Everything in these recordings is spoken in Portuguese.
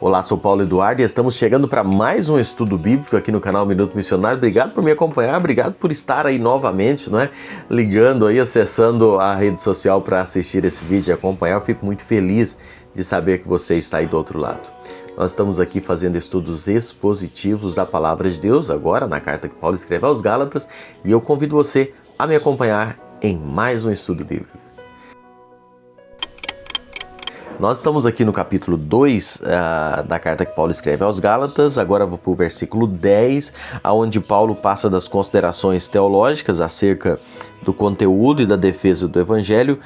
Olá, sou Paulo Eduardo e estamos chegando para mais um estudo bíblico aqui no canal Minuto Missionário. Obrigado por me acompanhar, obrigado por estar aí novamente, não é? Ligando aí, acessando a rede social para assistir esse vídeo e acompanhar. Eu fico muito feliz de saber que você está aí do outro lado. Nós estamos aqui fazendo estudos expositivos da Palavra de Deus, agora na carta que Paulo escreve aos Gálatas, e eu convido você a me acompanhar em mais um estudo bíblico. Nós estamos aqui no capítulo 2 da carta que Paulo escreve aos Gálatas, agora vou para o versículo 10, onde Paulo passa das considerações teológicas acerca do conteúdo e da defesa do Evangelho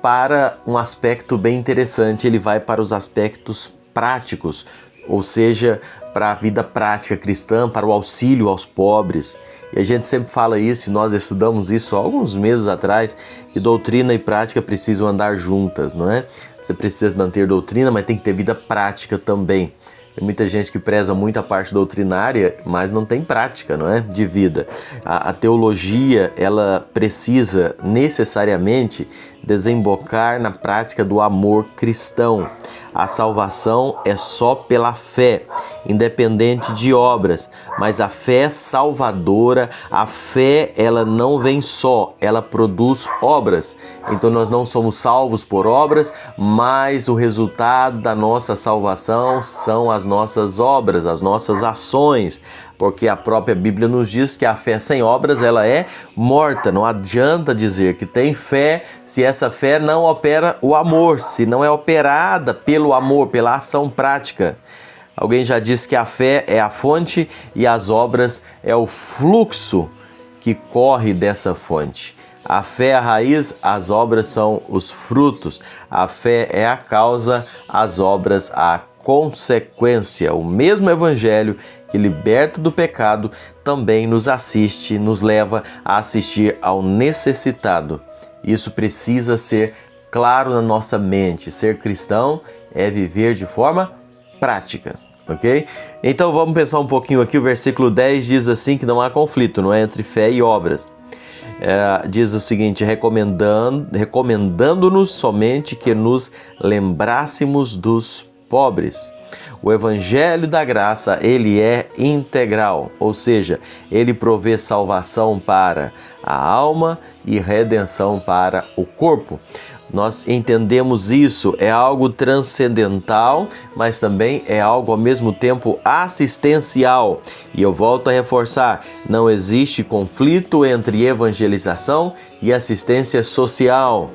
para um aspecto bem interessante. Ele vai para os aspectos práticos, ou seja, para a vida prática cristã, para o auxílio aos pobres. E a gente sempre fala isso, e nós estudamos isso há alguns meses atrás, que doutrina e prática precisam andar juntas, não é? Você precisa manter doutrina, mas tem que ter vida prática também. Tem muita gente que preza muito a parte doutrinária, mas não tem prática, não é? De vida. A teologia, ela precisa necessariamente desembocar na prática do amor cristão. A salvação é só pela fé, independente de obras, mas a fé salvadora, a fé, ela não vem só, ela produz obras. Então nós não somos salvos por obras, mas o resultado da nossa salvação são as nossas obras, as nossas ações, porque a própria Bíblia nos diz que a fé sem obras, ela é morta. Não adianta dizer que tem fé se essa fé não opera o amor, se não é operada pelo amor, pela ação prática. Alguém já disse que a fé é a fonte e as obras é o fluxo que corre dessa fonte. A fé é a raiz, as obras são os frutos. A fé é a causa, as obras a consequência. O mesmo evangelho que liberta do pecado também nos assiste, nos leva a assistir ao necessitado. Isso precisa ser claro na nossa mente. Ser cristão é viver de forma prática, ok? Então vamos pensar um pouquinho aqui. O versículo 10 diz assim que não há conflito, não é, entre fé e obras. Diz o seguinte: recomendando-nos somente que nos lembrássemos dos pobres. O Evangelho da Graça, ele é integral, ou seja, ele provê salvação para a alma e redenção para o corpo. Nós entendemos isso, é algo transcendental, mas também é algo ao mesmo tempo assistencial. E eu volto a reforçar, não existe conflito entre evangelização e assistência social.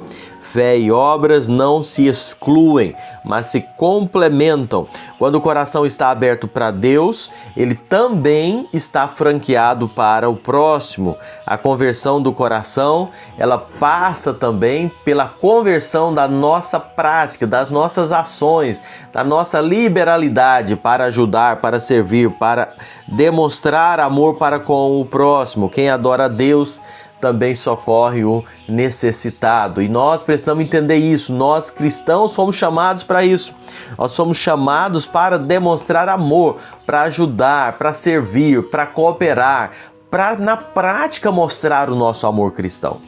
Fé e obras não se excluem, mas se complementam. Quando o coração está aberto para Deus, ele também está franqueado para o próximo. A conversão do coração, ela passa também pela conversão da nossa prática, das nossas ações, da nossa liberalidade para ajudar, para servir, para demonstrar amor para com o próximo. Quem adora a Deus também socorre o necessitado. E nós precisamos entender isso. Nós cristãos fomos chamados para isso. Nós somos chamados para demonstrar amor, para ajudar, para servir, para cooperar, para na prática mostrar o nosso amor cristão.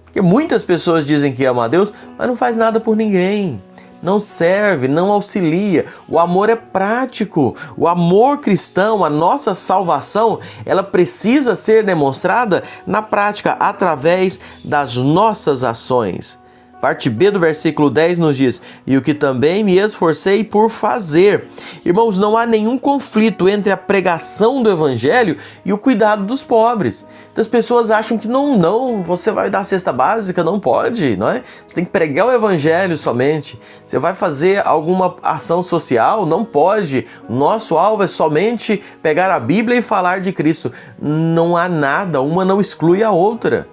Porque muitas pessoas dizem que amam a Deus, mas não faz nada por ninguém. Não serve, não auxilia. O amor é prático. O amor cristão, a nossa salvação, ela precisa ser demonstrada na prática, através das nossas ações. Parte B do versículo 10 nos diz: e o que também me esforcei por fazer. Irmãos, não há nenhum conflito entre a pregação do evangelho e o cuidado dos pobres. Então, as pessoas acham que não, você vai dar cesta básica, não pode, não é? Você tem que pregar o evangelho somente. Você vai fazer alguma ação social, não pode. Nosso alvo é somente pegar a Bíblia e falar de Cristo. Não há nada, uma não exclui a outra.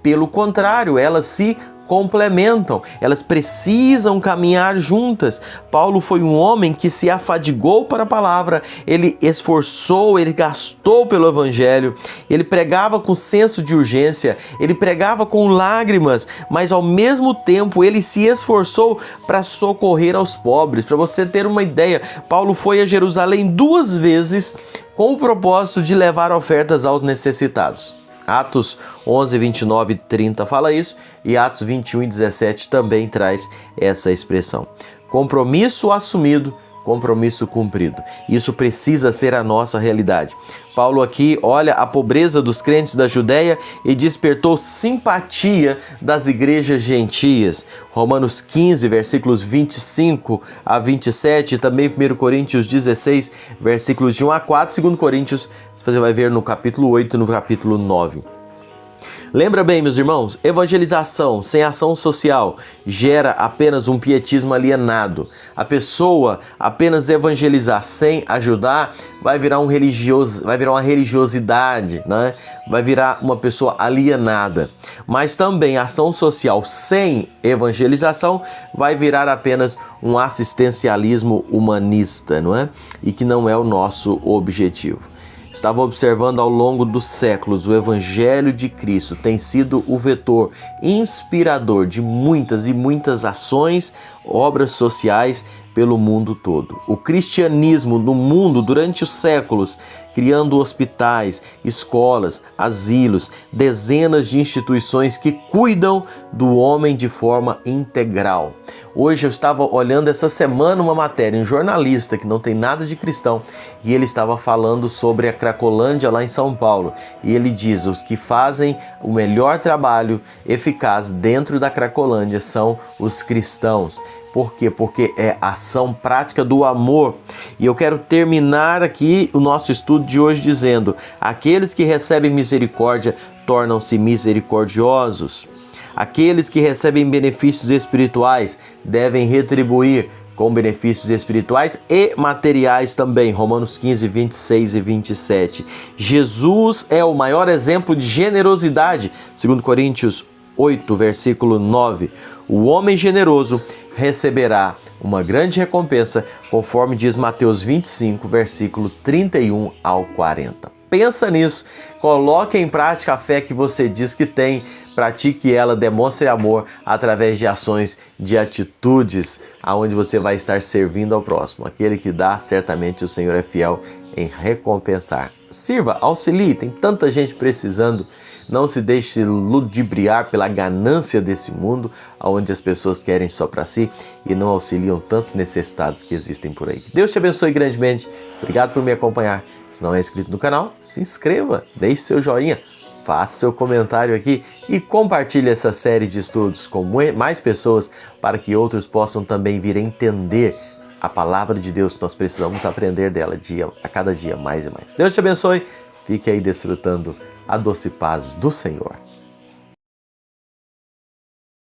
Pelo contrário, elas se complementam, elas precisam caminhar juntas. Paulo foi um homem que se afadigou para a palavra, ele esforçou, ele gastou pelo evangelho, ele pregava com senso de urgência, ele pregava com lágrimas, mas ao mesmo tempo ele se esforçou para socorrer aos pobres. Para você ter uma ideia, Paulo foi a Jerusalém 2 vezes com o propósito de levar ofertas aos necessitados. Atos 11, 29 e 30 fala isso, e Atos 21 e 17 também traz essa expressão. Compromisso assumido compromisso cumprido. Isso precisa ser a nossa realidade. Paulo aqui olha a pobreza dos crentes da Judéia e despertou simpatia das igrejas gentias. Romanos 15, versículos 25 a 27, e também 1 Coríntios 16, versículos de 1 a 4, 2 Coríntios, você vai ver no capítulo 8 e no capítulo 9. Lembra bem, meus irmãos, evangelização sem ação social gera apenas um pietismo alienado. A pessoa apenas evangelizar sem ajudar vai virar uma religiosidade, né? Vai virar uma pessoa alienada. Mas também ação social sem evangelização vai virar apenas um assistencialismo humanista, não é? E que não é o nosso objetivo. Estava observando ao longo dos séculos, o Evangelho de Cristo tem sido o vetor inspirador de muitas e muitas ações, obras sociais pelo mundo todo. O cristianismo no mundo durante os séculos, criando hospitais, escolas, asilos, dezenas de instituições que cuidam do homem de forma integral. Hoje eu estava olhando essa semana uma matéria, um jornalista que não tem nada de cristão, e ele estava falando sobre a Cracolândia lá em São Paulo. E ele diz: os que fazem o melhor trabalho eficaz dentro da Cracolândia são os cristãos. Por quê? Porque é ação prática do amor. E eu quero terminar aqui o nosso estudo de hoje dizendo: aqueles que recebem misericórdia tornam-se misericordiosos. Aqueles que recebem benefícios espirituais devem retribuir com benefícios espirituais e materiais também. Romanos 15, 26 e 27. Jesus é o maior exemplo de generosidade. 2 Coríntios 8, versículo 9. O homem generoso receberá uma grande recompensa, conforme diz Mateus 25, versículo 31 ao 40. Pensa nisso, coloque em prática a fé que você diz que tem, pratique ela, demonstre amor através de ações, de atitudes, aonde você vai estar servindo ao próximo. Aquele que dá, certamente o Senhor é fiel em recompensar. Sirva, auxilie, tem tanta gente precisando. Não se deixe ludibriar pela ganância desse mundo, onde as pessoas querem só para si e não auxiliam tantos necessitados que existem por aí. Que Deus te abençoe grandemente. Obrigado por me acompanhar. Se não é inscrito no canal, se inscreva, deixe seu joinha, faça seu comentário aqui e compartilhe essa série de estudos com mais pessoas para que outros possam também vir a entender a palavra de Deus. Nós precisamos aprender dela a cada dia mais e mais. Deus te abençoe. Fique aí desfrutando a doce paz do Senhor.